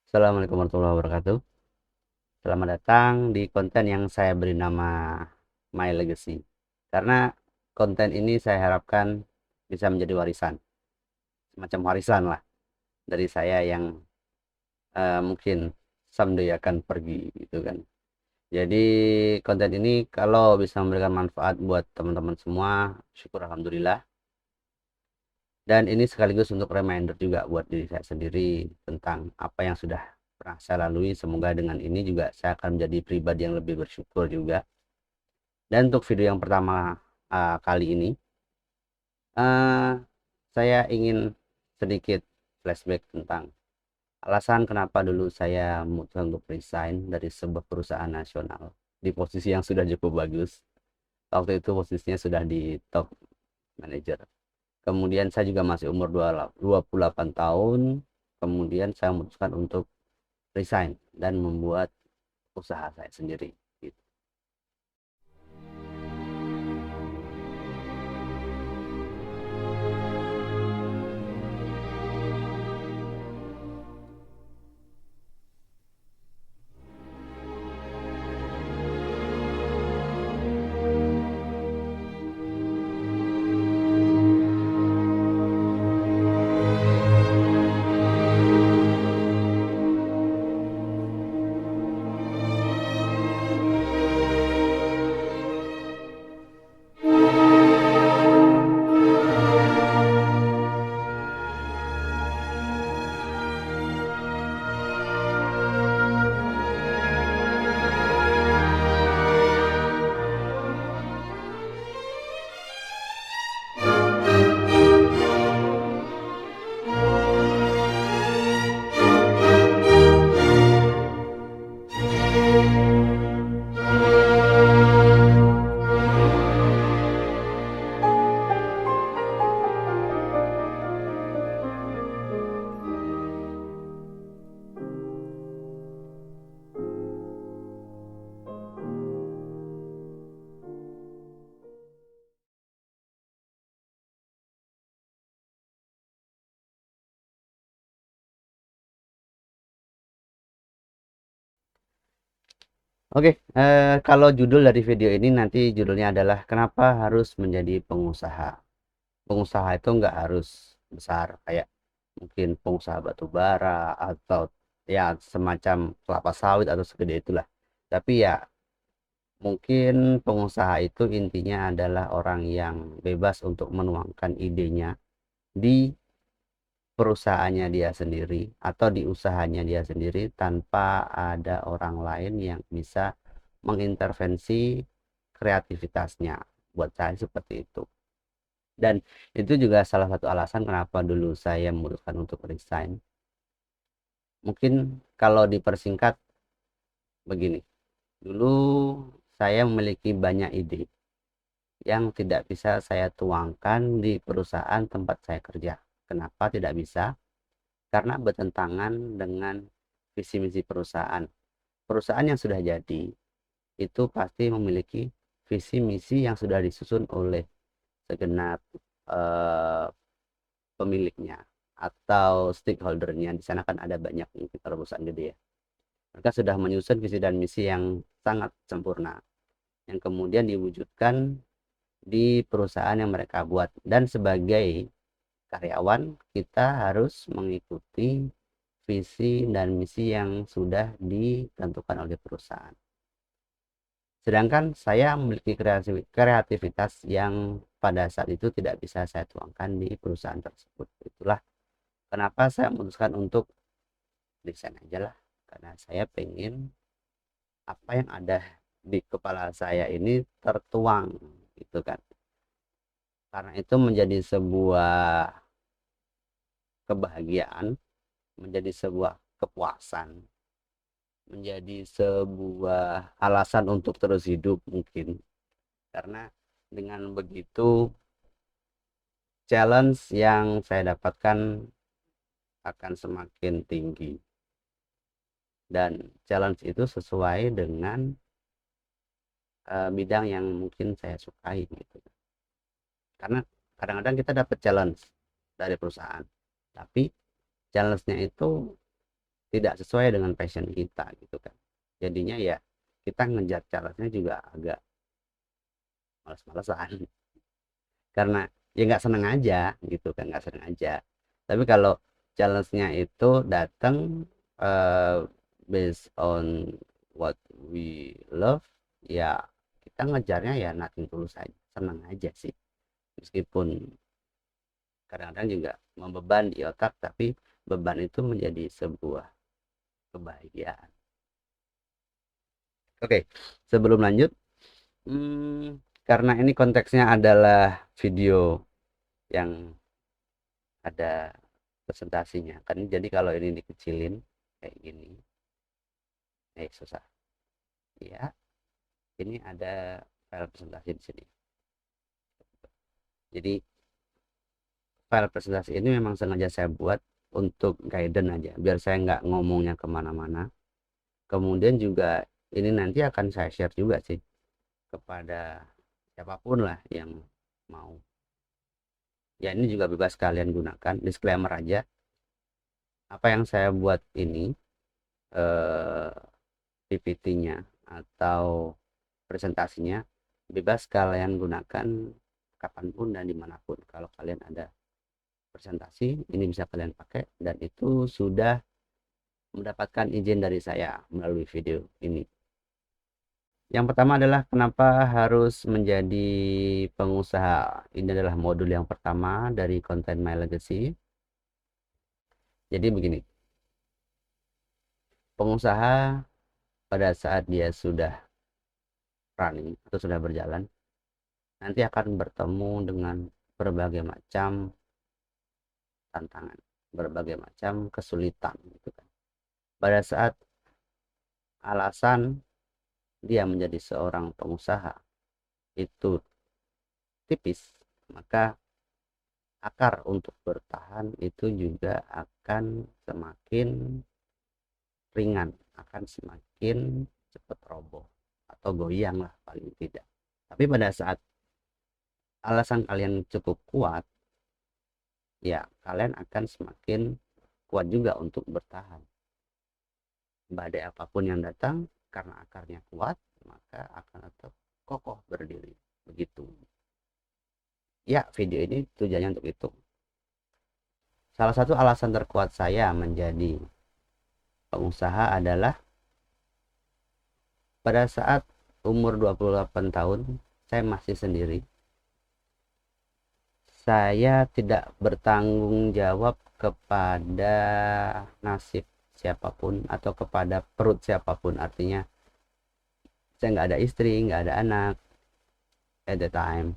Assalamualaikum warahmatullahi wabarakatuh. Selamat datang di konten yang saya beri nama My Legacy. Karena konten ini saya harapkan bisa menjadi warisan, semacam warisan lah dari saya yang mungkin someday akan pergi gitu kan. Jadi konten ini kalau bisa memberikan manfaat buat teman-teman semua, syukur alhamdulillah. Dan ini sekaligus untuk reminder juga buat diri saya sendiri tentang apa yang sudah pernah saya lalui. Semoga dengan ini juga saya akan menjadi pribadi yang lebih bersyukur juga. Dan untuk video yang pertama kali ini, uh, saya ingin sedikit flashback tentang alasan kenapa dulu saya memutuskan untuk resign dari sebuah perusahaan nasional di posisi yang sudah cukup bagus. Waktu itu posisinya sudah di top manager. Kemudian saya juga masih umur 28 tahun. Kemudian saya memutuskan untuk resign dan membuat usaha saya sendiri. Gitu. Oke, kalau judul dari video ini nanti judulnya adalah kenapa harus menjadi pengusaha. Pengusaha itu nggak harus besar kayak mungkin pengusaha batu bara atau ya semacam kelapa sawit atau segede itulah. Tapi ya mungkin pengusaha itu intinya adalah orang yang bebas untuk menuangkan idenya di perusahaannya dia sendiri atau di usahanya dia sendiri tanpa ada orang lain yang bisa mengintervensi kreativitasnya. Buat saya seperti itu. Dan itu juga salah satu alasan kenapa dulu saya memutuskan untuk resign. Mungkin kalau dipersingkat begini. Dulu saya memiliki banyak ide yang tidak bisa saya tuangkan di perusahaan tempat saya kerja. Kenapa tidak bisa? Karena bertentangan dengan visi misi perusahaan. Perusahaan yang sudah jadi itu pasti memiliki visi misi yang sudah disusun oleh segenap eh, pemiliknya atau stakeholdernya. Di sana kan ada banyak mungkin perusahaan gede ya. Mereka sudah menyusun visi dan misi yang sangat sempurna yang kemudian diwujudkan di perusahaan yang mereka buat, dan sebagai karyawan kita harus mengikuti visi dan misi yang sudah ditentukan oleh perusahaan. Sedangkan saya memiliki kreativitas yang pada saat itu tidak bisa saya tuangkan di perusahaan tersebut. Itulah kenapa saya memutuskan untuk desain aja lah, karena saya pengen apa yang ada di kepala saya ini tertuang gitu kan. Karena itu menjadi sebuah kebahagiaan, menjadi sebuah kepuasan, menjadi sebuah alasan untuk terus hidup mungkin. Karena dengan begitu challenge yang saya dapatkan akan semakin tinggi. Dan challenge itu sesuai dengan bidang yang mungkin saya sukai gitu. Karena kadang-kadang kita dapat challenge dari perusahaan, tapi challenge-nya itu tidak sesuai dengan passion kita gitu kan. Jadinya ya kita ngejar challenge-nya juga agak males-malesan karena ya nggak seneng aja gitu kan, nggak seneng aja. Tapi kalau challenge-nya itu datang eh, based on what we love, ya kita ngejarnya ya nothing tulus aja, seneng aja sih, meskipun kadang-kadang juga membeban di otak, tapi beban itu menjadi sebuah kebahagiaan. Oke, sebelum lanjut, karena ini konteksnya adalah video yang ada presentasinya kan, jadi kalau ini dikecilin kayak gini, susah ya. Ini ada file presentasi di sini. Jadi file presentasi ini memang sengaja saya buat untuk guidance aja, biar saya nggak ngomongnya kemana-mana. Kemudian juga ini nanti akan saya share juga sih kepada siapapun lah yang mau. Ya ini juga bebas kalian gunakan. Disclaimer aja, apa yang saya buat ini eh, PPT-nya atau presentasinya bebas kalian gunakan kapanpun dan dimanapun. Kalau kalian ada presentasi, ini bisa kalian pakai, dan itu sudah mendapatkan izin dari saya melalui video ini. Yang pertama adalah kenapa harus menjadi pengusaha. Ini adalah modul yang pertama dari Content My Legacy. Jadi begini, pengusaha pada saat dia sudah running atau sudah berjalan, nanti akan bertemu dengan berbagai macam tantangan, berbagai macam kesulitan gitu kan. Pada saat alasan dia menjadi seorang pengusaha itu tipis, maka akar untuk bertahan itu juga akan semakin ringan, akan semakin cepat roboh atau goyang lah paling tidak. Tapi pada saat alasan kalian cukup kuat, ya kalian akan semakin kuat juga untuk bertahan. Badai apapun yang datang, karena akarnya kuat, maka akan tetap kokoh berdiri. Begitu. Ya, video ini tujuannya untuk itu. Salah satu alasan terkuat saya menjadi pengusaha adalah pada saat umur 28 tahun, saya masih sendiri. Saya tidak bertanggung jawab kepada nasib siapapun atau kepada perut siapapun. Artinya saya nggak ada istri, nggak ada anak at the time.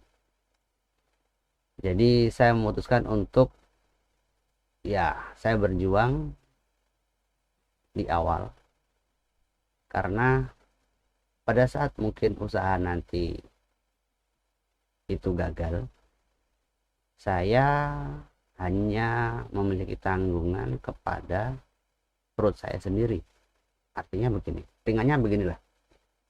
Jadi saya memutuskan untuk ya saya berjuang di awal, karena pada saat mungkin usaha nanti itu gagal, saya hanya memiliki tanggungan kepada perut saya sendiri. Artinya begini, ringannya beginilah,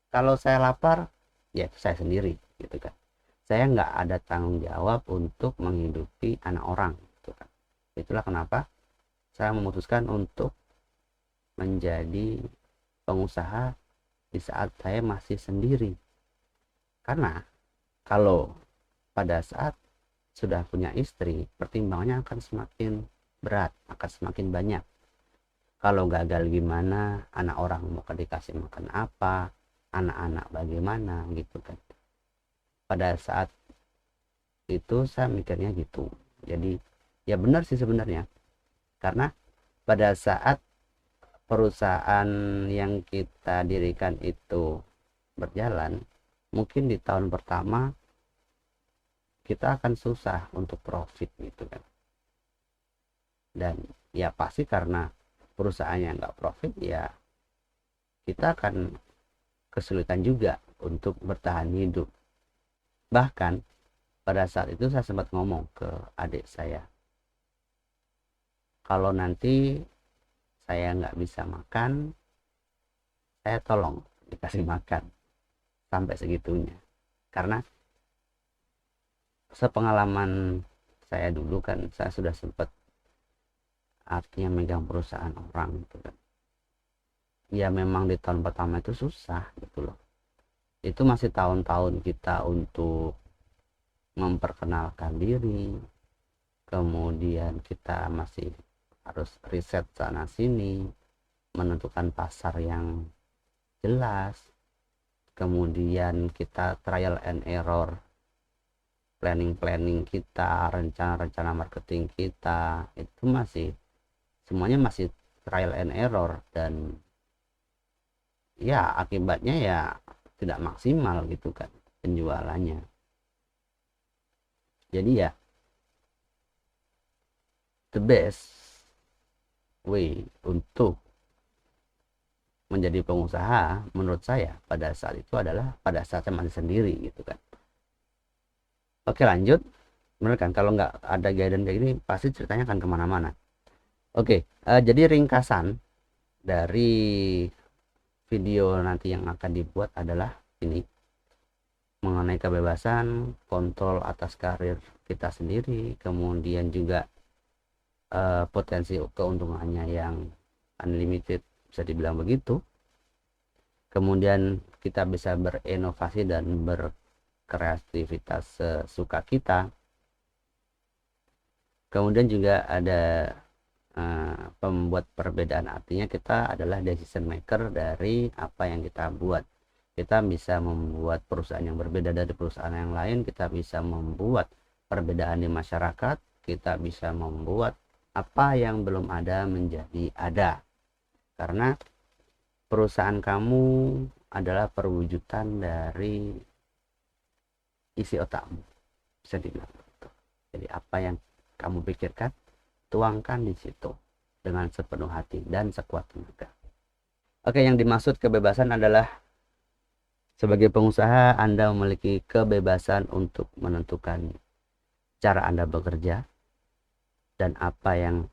kalau saya lapar ya saya sendiri gitu kan, saya nggak ada tanggung jawab untuk menghidupi anak orang gitu kan. Itulah kenapa saya memutuskan untuk menjadi pengusaha di saat saya masih sendiri. Karena kalau pada saat sudah punya istri, pertimbangannya akan semakin berat, akan semakin banyak. Kalau gagal gimana, anak orang mau dikasih makan apa, anak-anak bagaimana gitu kan. Pada saat itu saya mikirnya gitu. Jadi ya benar sih sebenarnya, karena pada saat perusahaan yang kita dirikan itu berjalan, mungkin di tahun pertama kita akan susah untuk profit gitu kan. Dan ya pasti karena perusahaannya nggak profit, ya kita akan kesulitan juga untuk bertahan hidup. Bahkan pada saat itu saya sempat ngomong ke adik saya, kalau nanti saya nggak bisa makan, saya tolong dikasih makan, sampai segitunya. Karena sepengalaman saya dulu kan, saya sudah sempat artinya megang perusahaan orang gitu kan. ya memang di tahun pertama itu susah gitu loh. Itu masih tahun-tahun kita untuk memperkenalkan diri, kemudian kita masih harus riset sana sini, menentukan pasar yang jelas, kemudian kita trial and error planning kita, rencana-rencana marketing kita, itu masih semuanya masih trial and error, dan ya akibatnya ya tidak maksimal gitu kan penjualannya. Jadi ya the best way untuk menjadi pengusaha menurut saya pada saat itu adalah pada saat saya masih sendiri gitu kan. Oke, lanjut. Bener kan, kalau nggak ada guidance kayak gini pasti ceritanya akan kemana-mana. Oke, jadi ringkasan dari video nanti yang akan dibuat adalah ini, mengenai kebebasan, kontrol atas karir kita sendiri, kemudian juga potensi keuntungannya yang unlimited, bisa dibilang begitu. Kemudian kita bisa berinovasi dan berkreativitas sesuka kita. Kemudian juga ada pembuat perbedaan, artinya kita adalah decision maker dari apa yang kita buat. Kita bisa membuat perusahaan yang berbeda dari perusahaan yang lain, kita bisa membuat perbedaan di masyarakat, kita bisa membuat apa yang belum ada menjadi ada, karena perusahaan kamu adalah perwujudan dari isi otakmu, bisa dibilang begitu. Jadi apa yang kamu pikirkan, tuangkan di situ dengan sepenuh hati dan sekuat tenaga. Oke, yang dimaksud kebebasan adalah sebagai pengusaha Anda memiliki kebebasan untuk menentukan cara Anda bekerja dan apa yang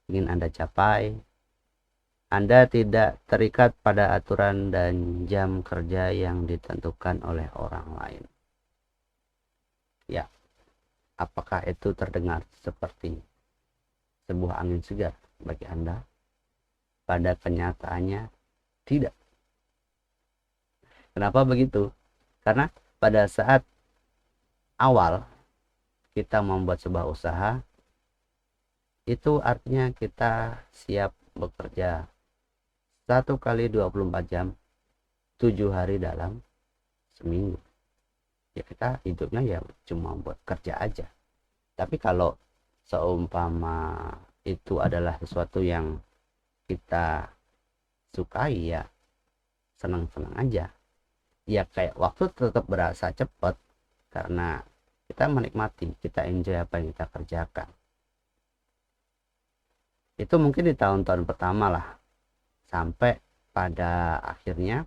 ingin Anda capai. Anda tidak terikat pada aturan dan jam kerja yang ditentukan oleh orang lain. Ya, apakah itu terdengar seperti sebuah angin segar bagi Anda? Pada kenyataannya tidak. Kenapa begitu? Karena pada saat awal kita membuat sebuah usaha, itu artinya kita siap bekerja 1 kali 24 jam 7 hari dalam seminggu. Ya kita hidupnya ya cuma buat kerja aja. Tapi kalau seumpama itu adalah sesuatu yang kita sukai, ya senang-senang aja. Ya kayak waktu tetap berasa cepat karena kita menikmati, kita enjoy apa yang kita kerjakan. Itu mungkin di tahun-tahun pertama lah, sampai pada akhirnya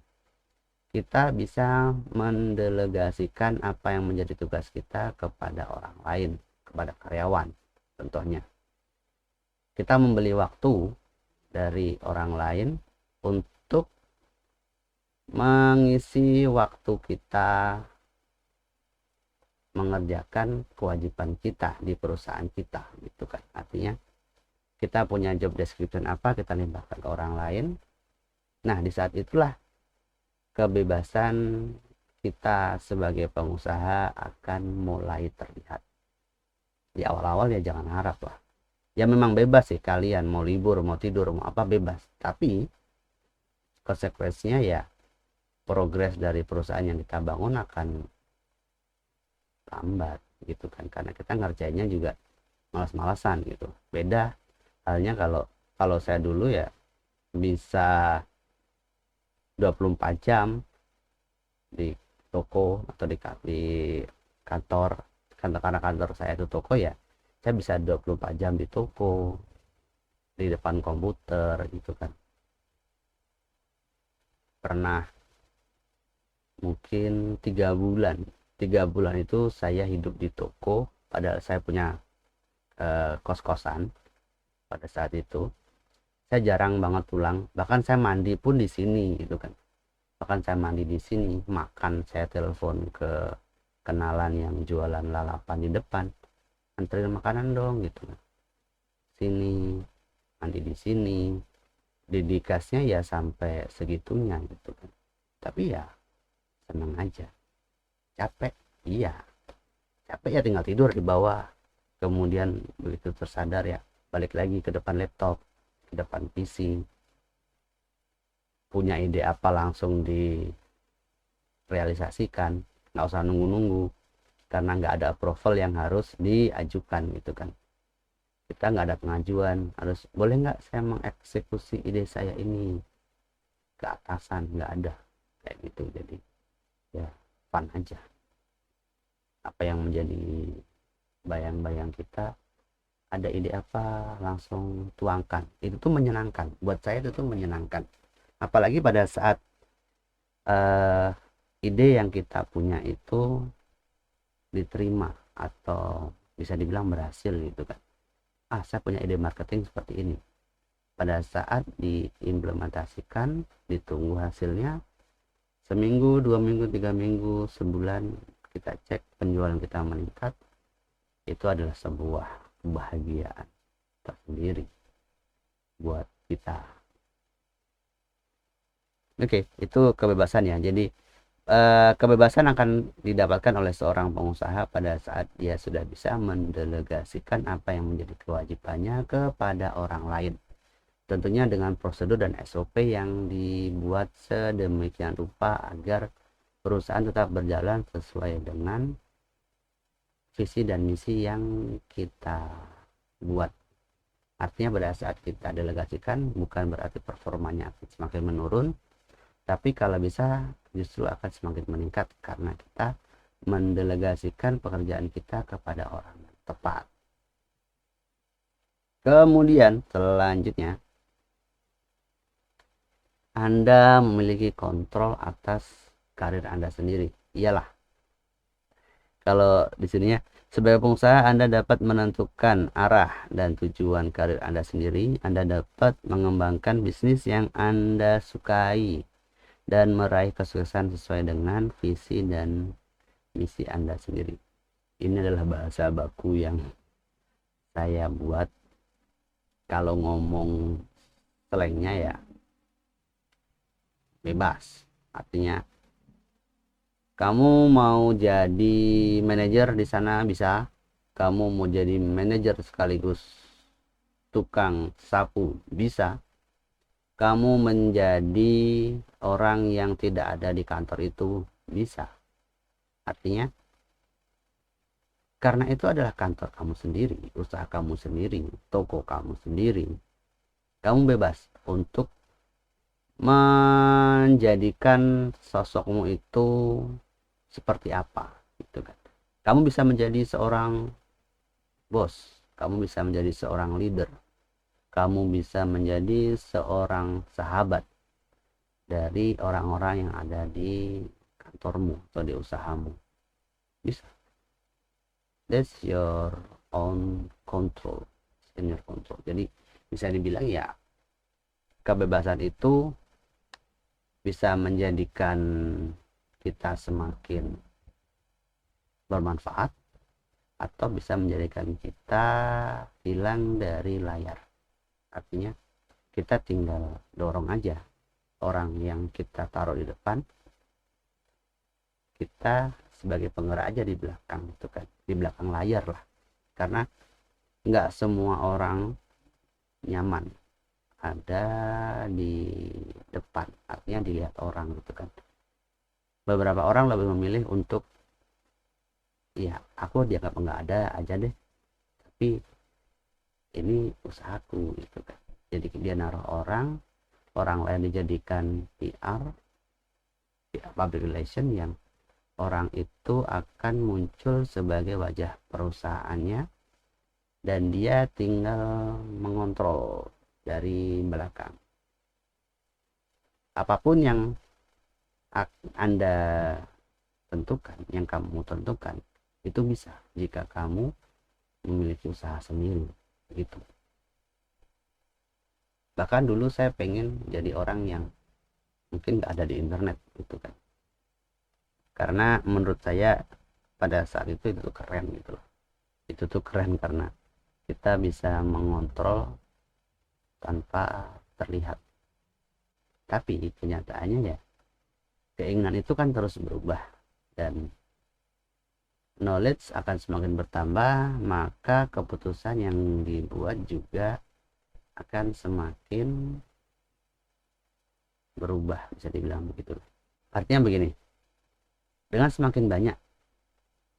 kita bisa mendelegasikan apa yang menjadi tugas kita kepada orang lain, kepada karyawan. Contohnya, kita membeli waktu dari orang lain untuk mengisi waktu kita mengerjakan kewajiban kita di perusahaan kita, gitu kan. Artinya kita punya job description apa, kita limpahkan ke orang lain. Nah, di saat itulah kebebasan kita sebagai pengusaha akan mulai terlihat. Di awal-awal ya jangan harap lah. Ya memang bebas sih kalian, mau libur, mau tidur, mau apa bebas. Tapi konsekuensinya ya progres dari perusahaan yang kita bangun akan lambat gitu kan, karena kita ngerjainnya juga malas-malasan gitu. Beda halnya kalau saya dulu ya bisa 24 jam di toko atau di kantor, karena kantor saya itu toko, ya saya bisa 24 jam di toko, di depan komputer gitu kan. Pernah mungkin 3 bulan itu saya hidup di toko, padahal saya punya kos-kosan. Pada saat itu saya jarang banget pulang, bahkan saya mandi pun di sini gitu kan. Bahkan saya mandi di sini, makan saya telepon ke kenalan yang jualan lalapan di depan, anterin makanan dong gitu kan, sini mandi di sini, dedikasinya ya sampai segitunya gitu kan. Tapi ya seneng aja. Capek, iya. Capek ya tinggal tidur di bawah. Kemudian begitu tersadar ya balik lagi ke depan laptop, ke depan PC. Punya ide apa langsung direalisasikan. Nggak usah nunggu-nunggu. Karena nggak ada approval yang harus diajukan gitu kan. Kita nggak ada pengajuan, harus boleh nggak saya mengeksekusi ide saya ini ke atasan, nggak ada kayak gitu. Jadi ya fun aja, apa yang menjadi bayang-bayang kita, ada ide apa langsung tuangkan. Itu tuh menyenangkan buat saya, itu tuh menyenangkan, apalagi pada saat uh, ide yang kita punya itu diterima atau bisa dibilang berhasil gitu kan. Saya punya ide marketing seperti ini. Pada saat diimplementasikan, ditunggu hasilnya, seminggu, 2 minggu, 3 minggu, sebulan, kita cek penjualan kita meningkat. Itu adalah sebuah kebahagiaan tersendiri buat kita. Oke, itu kebebasan ya. Jadi kebebasan akan didapatkan oleh seorang pengusaha pada saat dia sudah bisa mendelegasikan apa yang menjadi kewajibannya kepada orang lain. Tentunya dengan prosedur dan SOP yang dibuat sedemikian rupa agar perusahaan tetap berjalan sesuai dengan visi dan misi yang kita buat. Artinya pada saat kita delegasikan bukan berarti performanya semakin menurun, tapi kalau bisa justru akan semakin meningkat karena kita mendelegasikan pekerjaan kita kepada orang yang tepat. Kemudian selanjutnya, Anda memiliki kontrol atas karir Anda sendiri. Iyalah, kalau di sini ya, sebagai pengusaha Anda dapat menentukan arah dan tujuan karir Anda sendiri. Anda dapat mengembangkan bisnis yang Anda sukai dan meraih kesuksesan sesuai dengan visi dan misi Anda sendiri. Ini adalah bahasa baku yang saya buat. Kalau ngomong slangnya ya bebas. Artinya kamu mau jadi manajer di sana bisa, kamu mau jadi manajer sekaligus tukang sapu bisa, kamu menjadi orang yang tidak ada di kantor itu bisa. Artinya karena itu adalah kantor kamu sendiri, usaha kamu sendiri, toko kamu sendiri, kamu bebas untuk menjadikan sosokmu itu seperti apa gitu kan. Kamu bisa menjadi seorang bos, kamu bisa menjadi seorang leader, kamu bisa menjadi seorang sahabat dari orang-orang yang ada di kantormu atau di usahamu. Bisa. That's your own control, in your control. Jadi bisa dibilang ya, kebebasan itu bisa menjadikan kita semakin bermanfaat atau bisa menjadikan kita hilang dari layar. Artinya kita tinggal dorong aja orang yang kita taruh di depan, kita sebagai penggerak aja di belakang itu kan, di belakang layar lah. Karena nggak semua orang nyaman ada di depan, artinya dilihat orang gitu kan. Beberapa orang lebih memilih untuk ya aku dianggap nggak ada aja deh, tapi ini usahaku gitu kan. Jadi dia naruh orang lain dijadikan PR public relation, yang orang itu akan muncul sebagai wajah perusahaannya dan dia tinggal mengontrol dari belakang. Apapun yang Anda tentukan, yang kamu tentukan, itu bisa jika kamu memiliki usaha sendiri gitu. Bahkan dulu saya pengen jadi orang yang mungkin nggak ada di internet gitu kan, karena menurut saya pada saat itu tuh keren gitu loh. Itu tuh keren karena kita bisa mengontrol tanpa terlihat. Tapi kenyataannya ya, keinginan itu kan terus berubah, dan knowledge akan semakin bertambah, maka keputusan yang dibuat juga akan semakin berubah, bisa dibilang begitu. Artinya begini, dengan semakin banyak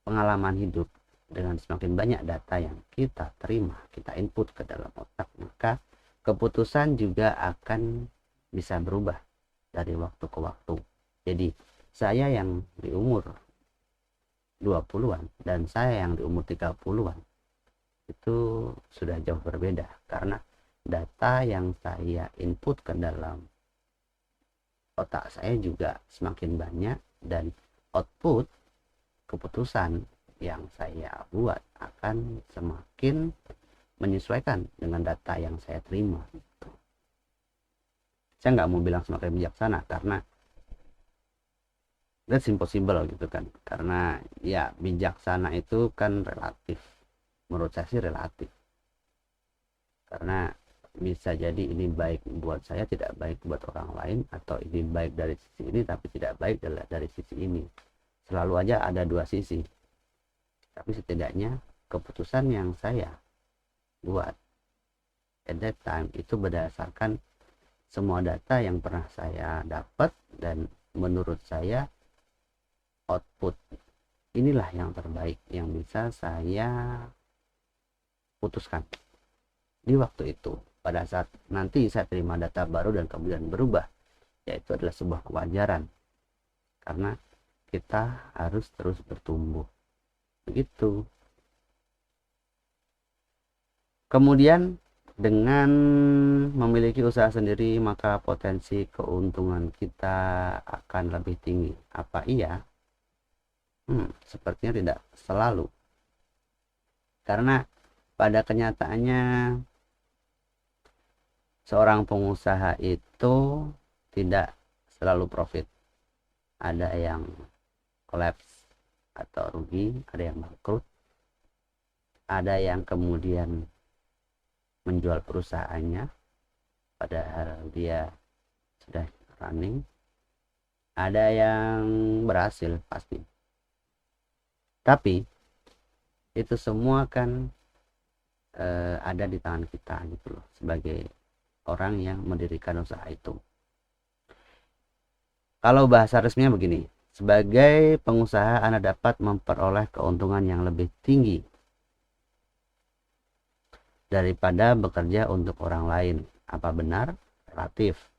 pengalaman hidup, dengan semakin banyak data yang kita terima, kita input ke dalam otak, maka keputusan juga akan bisa berubah dari waktu ke waktu. Jadi saya yang di umur 20-an dan saya yang di umur 30-an itu sudah jauh berbeda, karena data yang saya input ke dalam otak saya juga semakin banyak, dan output keputusan yang saya buat akan semakin menyesuaikan dengan data yang saya terima. Saya nggak mau bilang semakin bijaksana, karena that's impossible gitu kan, karena ya bijaksana itu kan relatif, menurut saya sih relatif, karena bisa jadi ini baik buat saya, tidak baik buat orang lain, atau ini baik dari sisi ini tapi tidak baik dari sisi ini. Selalu aja ada dua sisi, tapi setidaknya keputusan yang saya buat at that time itu berdasarkan semua data yang pernah saya dapat, dan menurut saya output inilah yang terbaik yang bisa saya putuskan di waktu itu. Pada saat nanti saya terima data baru dan kemudian berubah, yaitu adalah sebuah kewajaran, karena kita harus terus bertumbuh begitu. Kemudian dengan memiliki usaha sendiri, maka potensi keuntungan kita akan lebih tinggi. Apa iya? Sepertinya tidak selalu, karena pada kenyataannya seorang pengusaha itu tidak selalu profit. Ada yang collapse atau rugi, ada yang bangkrut, ada yang kemudian menjual perusahaannya padahal dia sudah running, ada yang berhasil pasti. Tapi itu semua kan ada di tangan kita gitu loh, sebagai orang yang mendirikan usaha itu. Kalau bahasa resminya begini, sebagai pengusaha Anda dapat memperoleh keuntungan yang lebih tinggi daripada bekerja untuk orang lain. Apa benar? Relatif.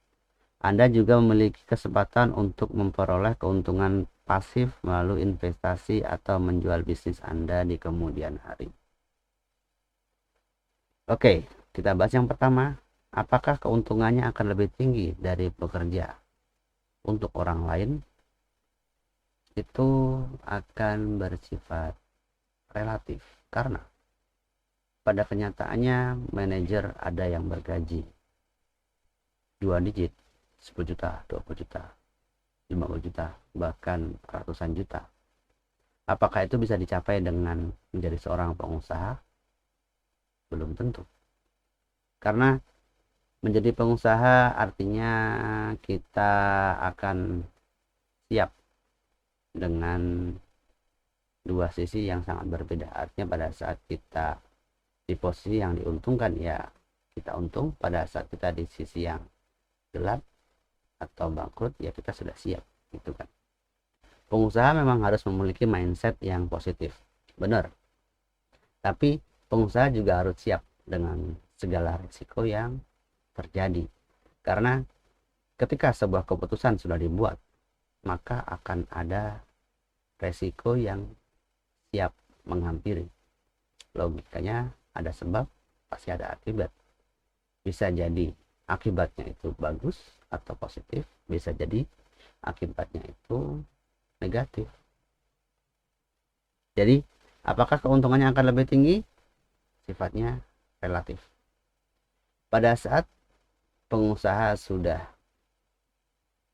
Anda juga memiliki kesempatan untuk memperoleh keuntungan pasif melalui investasi atau menjual bisnis Anda di kemudian hari. Oke, kita bahas yang pertama. Apakah keuntungannya akan lebih tinggi dari bekerja untuk orang lain? Itu akan bersifat relatif, karena pada kenyataannya manajer ada yang bergaji 2 digit, 10 juta, 20 juta, 50 juta, bahkan ratusan juta. Apakah itu bisa dicapai dengan menjadi seorang pengusaha? Belum tentu. Karena menjadi pengusaha artinya kita akan siap dengan dua sisi yang sangat berbeda. Artinya pada saat kita di posisi yang diuntungkan, ya kita untung. Pada saat kita di sisi yang gelap atau bangkrut, ya kita sudah siap gitu kan. Pengusaha memang harus memiliki mindset yang positif, benar, tapi pengusaha juga harus siap dengan segala risiko yang terjadi, karena ketika sebuah keputusan sudah dibuat, maka akan ada resiko yang siap menghampiri. Logikanya ada sebab, pasti ada akibat. Bisa jadi akibatnya itu bagus atau positif, bisa jadi akibatnya itu negatif. Jadi apakah keuntungannya akan lebih tinggi? Sifatnya relatif. Pada saat pengusaha sudah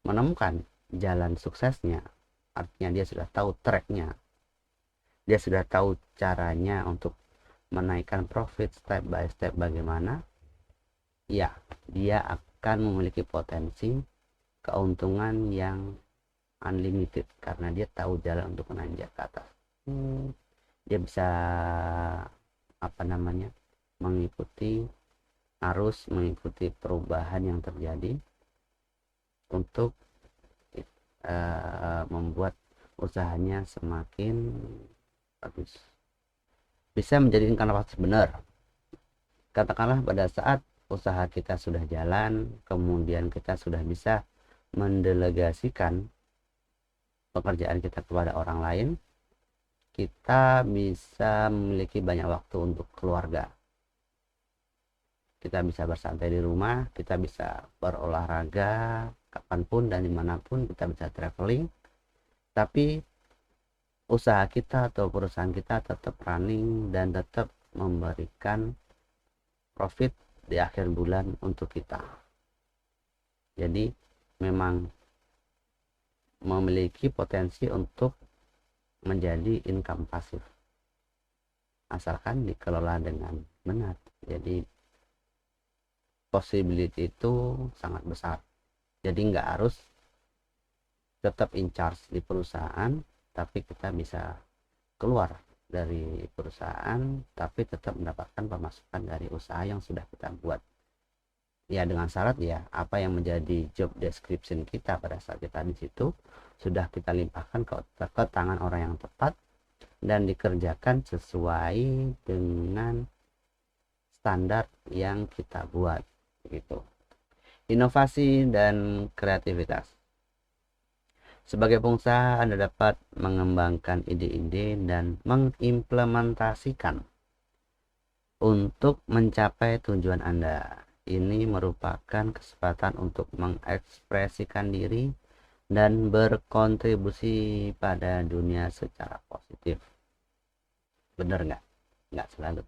menemukan jalan suksesnya, artinya dia sudah tahu tracknya, dia sudah tahu caranya untuk menaikkan profit step by step bagaimana, ya dia akan memiliki potensi keuntungan yang unlimited karena dia tahu jalan untuk menanjak ke atas. Dia bisa mengikuti arus, mengikuti perubahan yang terjadi untuk membuat usahanya semakin bagus, bisa menjadikan kanvas benar. Katakanlah pada saat usaha kita sudah jalan, kemudian kita sudah bisa mendelegasikan pekerjaan kita kepada orang lain, kita bisa memiliki banyak waktu untuk keluarga. Kita bisa bersantai di rumah, kita bisa berolahraga kapanpun dan dimanapun, kita bisa traveling, tapi usaha kita atau perusahaan kita tetap running dan tetap memberikan profit di akhir bulan untuk kita. Jadi memang memiliki potensi untuk menjadi income pasif asalkan dikelola dengan benar. Jadi possibility itu sangat besar. Jadi nggak harus tetap in charge di perusahaan, tapi kita bisa keluar dari perusahaan tapi tetap mendapatkan pemasukan dari usaha yang sudah kita buat. Ya dengan syarat ya apa yang menjadi job description kita pada saat kita di situ sudah kita limpahkan ke tangan orang yang tepat dan dikerjakan sesuai dengan standar yang kita buat gitu. Inovasi dan kreativitas. Sebagai pengusaha, Anda dapat mengembangkan ide-ide dan mengimplementasikan untuk mencapai tujuan Anda. Ini merupakan kesempatan untuk mengekspresikan diri dan berkontribusi pada dunia secara positif. Bener nggak? Nggak selalu.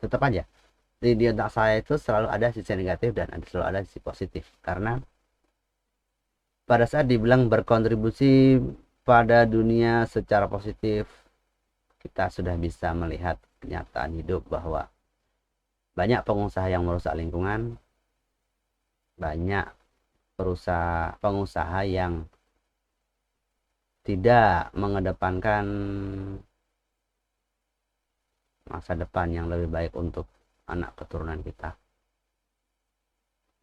Tetap aja di otak saya itu selalu ada sisi negatif dan selalu ada sisi positif, karena pada saat dibilang berkontribusi pada dunia secara positif, kita sudah bisa melihat kenyataan hidup bahwa banyak pengusaha yang merusak lingkungan, banyak pengusaha yang tidak mengedepankan masa depan yang lebih baik untuk anak keturunan kita.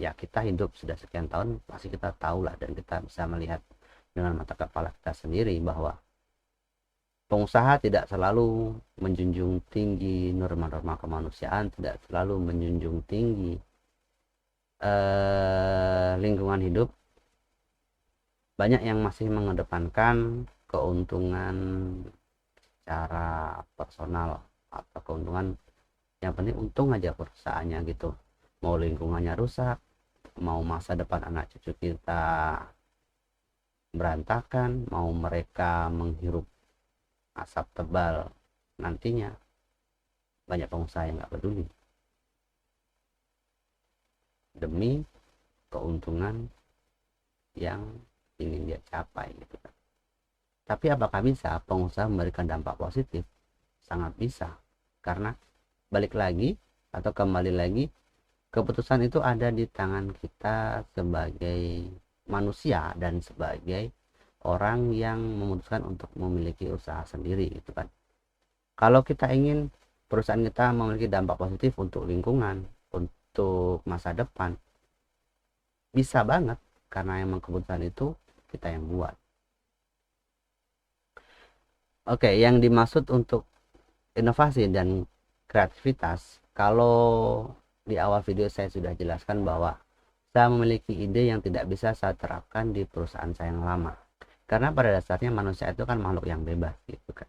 Ya kita hidup sudah sekian tahun, pasti kita tahulah dan kita bisa melihat dengan mata kepala kita sendiri bahwa pengusaha tidak selalu menjunjung tinggi norma-norma kemanusiaan, tidak selalu menjunjung tinggi lingkungan hidup. Banyak yang masih mengedepankan keuntungan secara personal atau keuntungan yang penting untung aja perusahaannya gitu. Mau lingkungannya rusak, mau masa depan anak cucu kita berantakan, mau mereka menghirup asap tebal nantinya, banyak pengusaha yang nggak peduli demi keuntungan yang ingin dia capai gitu kan. Tapi apakah bisa pengusaha memberikan dampak positif? Sangat bisa, karena balik lagi atau kembali lagi, keputusan itu ada di tangan kita sebagai manusia dan sebagai orang yang memutuskan untuk memiliki usaha sendiri gitu kan. Kalau kita ingin perusahaan kita memiliki dampak positif untuk lingkungan, untuk masa depan, bisa banget, karena emang keputusan itu kita yang buat. Oke, yang dimaksud untuk inovasi dan kreativitas, kalau di awal video saya sudah jelaskan bahwa saya memiliki ide yang tidak bisa saya terapkan di perusahaan saya yang lama, karena pada dasarnya manusia itu kan makhluk yang bebas gitu kan.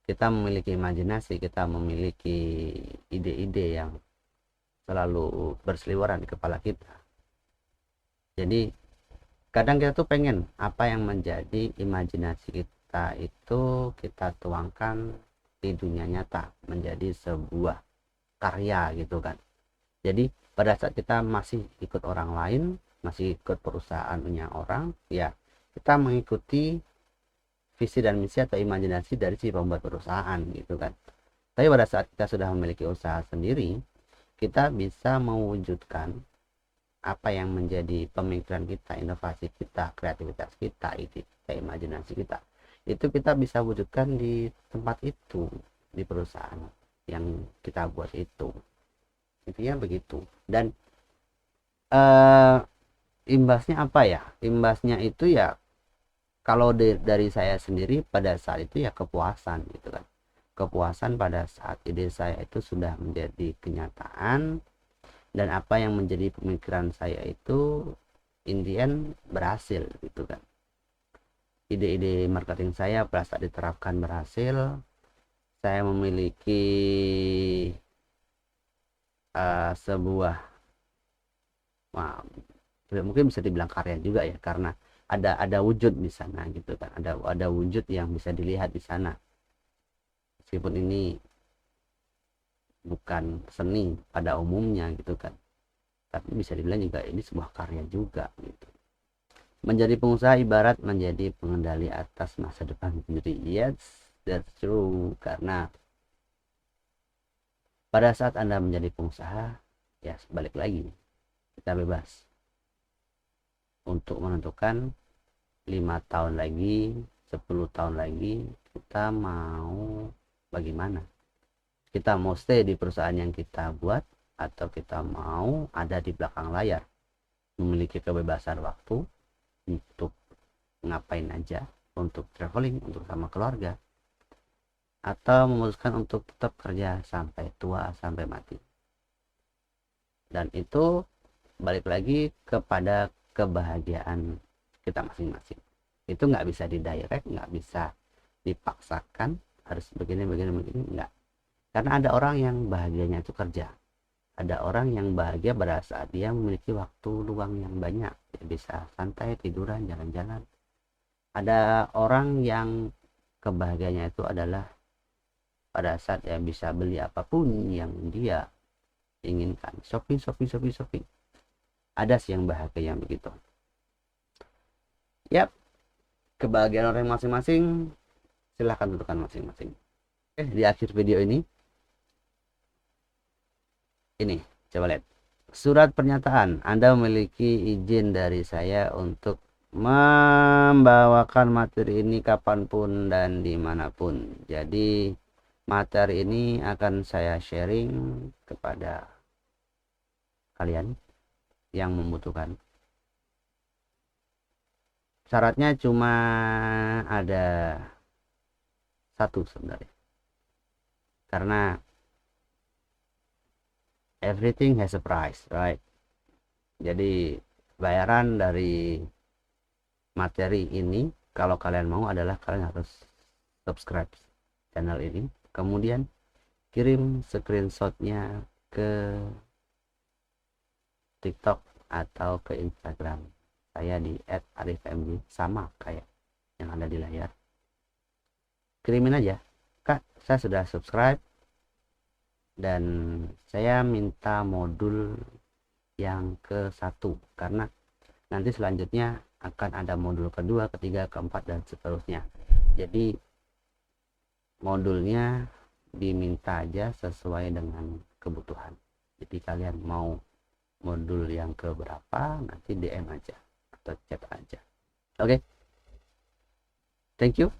Kita memiliki imajinasi, kita memiliki ide-ide yang selalu berseliweran di kepala kita. Jadi kadang kita tuh pengen apa yang menjadi imajinasi kita itu kita tuangkan di dunia nyata menjadi sebuah karya gitu kan. Jadi pada saat kita masih ikut orang lain, masih ikut perusahaannya orang, ya kita mengikuti visi dan misi atau imajinasi dari si pembuat perusahaan gitu kan. Tapi pada saat kita sudah memiliki usaha sendiri, kita bisa mewujudkan apa yang menjadi pemikiran kita, inovasi kita, kreativitas kita, ide kita, imajinasi kita, itu kita bisa wujudkan di tempat itu, di perusahaan yang kita buat itu. Intinya begitu. Dan eh, imbasnya apa ya? Imbasnya itu ya, kalau dari saya sendiri pada saat itu ya kepuasan gitu kan. Kepuasan pada saat ide saya itu sudah menjadi kenyataan, dan apa yang menjadi pemikiran saya itu in the end berhasil gitu kan. Ide-ide marketing saya pada saat diterapkan berhasil. Saya memiliki sebuah, wah, mungkin bisa dibilang karya juga ya, karena ada wujud di sana gitu kan, ada wujud yang bisa dilihat di sana, meskipun ini bukan seni pada umumnya gitu kan, tapi bisa dibilang juga ini sebuah karya juga gitu. Menjadi pengusaha ibarat menjadi pengendali atas masa depan sendiri. Yes, that's true. Karena pada saat Anda menjadi pengusaha, ya balik lagi, kita bebas untuk menentukan 5 tahun lagi, 10 tahun lagi kita mau bagaimana. Kita mau stay di perusahaan yang kita buat, atau kita mau ada di belakang layar, memiliki kebebasan waktu untuk ngapain aja, untuk traveling, untuk sama keluarga, atau memutuskan untuk tetap kerja sampai tua, sampai mati. Dan itu balik lagi kepada kebahagiaan kita masing-masing. Itu nggak bisa didirect, nggak bisa dipaksakan harus begini begini begini, nggak. Karena ada orang yang bahagianya itu kerja, ada orang yang bahagia pada saat dia memiliki waktu luang yang banyak, dia bisa santai, tiduran, jalan-jalan. Ada orang yang kebahagiaannya itu adalah pada saat dia bisa beli apapun yang dia inginkan, shopping shopping shopping shopping. Ada sih yang bahagia yang begitu. Yap, kebahagiaan orang masing-masing silahkan tentukan masing-masing. Oke, di akhir video ini coba lihat surat pernyataan. Anda memiliki izin dari saya untuk membawakan materi ini kapanpun dan dimanapun. Jadi materi ini akan saya sharing kepada kalian yang membutuhkan. Syaratnya cuma ada satu sebenarnya, karena everything has a price, right? Jadi bayaran dari materi ini, kalau kalian mau, adalah kalian harus subscribe channel ini, kemudian kirim screenshotnya ke TikTok atau ke Instagram saya di @arifmj, sama kayak yang ada di layar. Kirimin aja, Kak, saya sudah subscribe dan saya minta modul yang ke-1, karena nanti selanjutnya akan ada modul kedua, ketiga, keempat, dan seterusnya. Jadi modulnya diminta aja sesuai dengan kebutuhan. Jadi kalian mau modul yang keberapa, nanti DM aja atau chat aja. Oke, thank you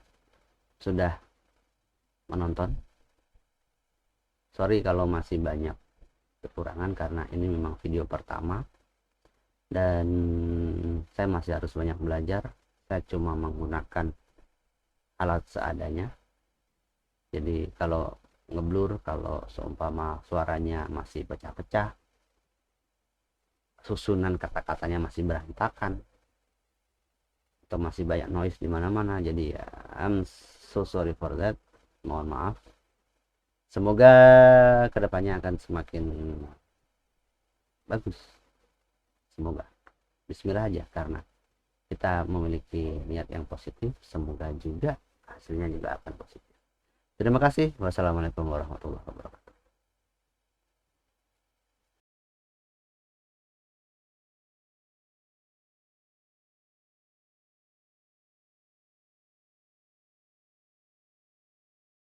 sudah menonton. Sorry kalau masih banyak kekurangan, karena ini memang video pertama dan saya masih harus banyak belajar. Saya cuma menggunakan alat seadanya, jadi kalau ngeblur, kalau seumpama suaranya masih pecah-pecah, susunan kata-katanya masih berantakan, atau masih banyak noise di mana-mana, jadi ya I'm so sorry for that, mohon maaf. Semoga kedepannya akan semakin bagus, semoga. Bismillah aja, karena kita memiliki niat yang positif, semoga juga hasilnya juga akan positif. Terima kasih. Wassalamualaikum warahmatullahi wabarakatuh.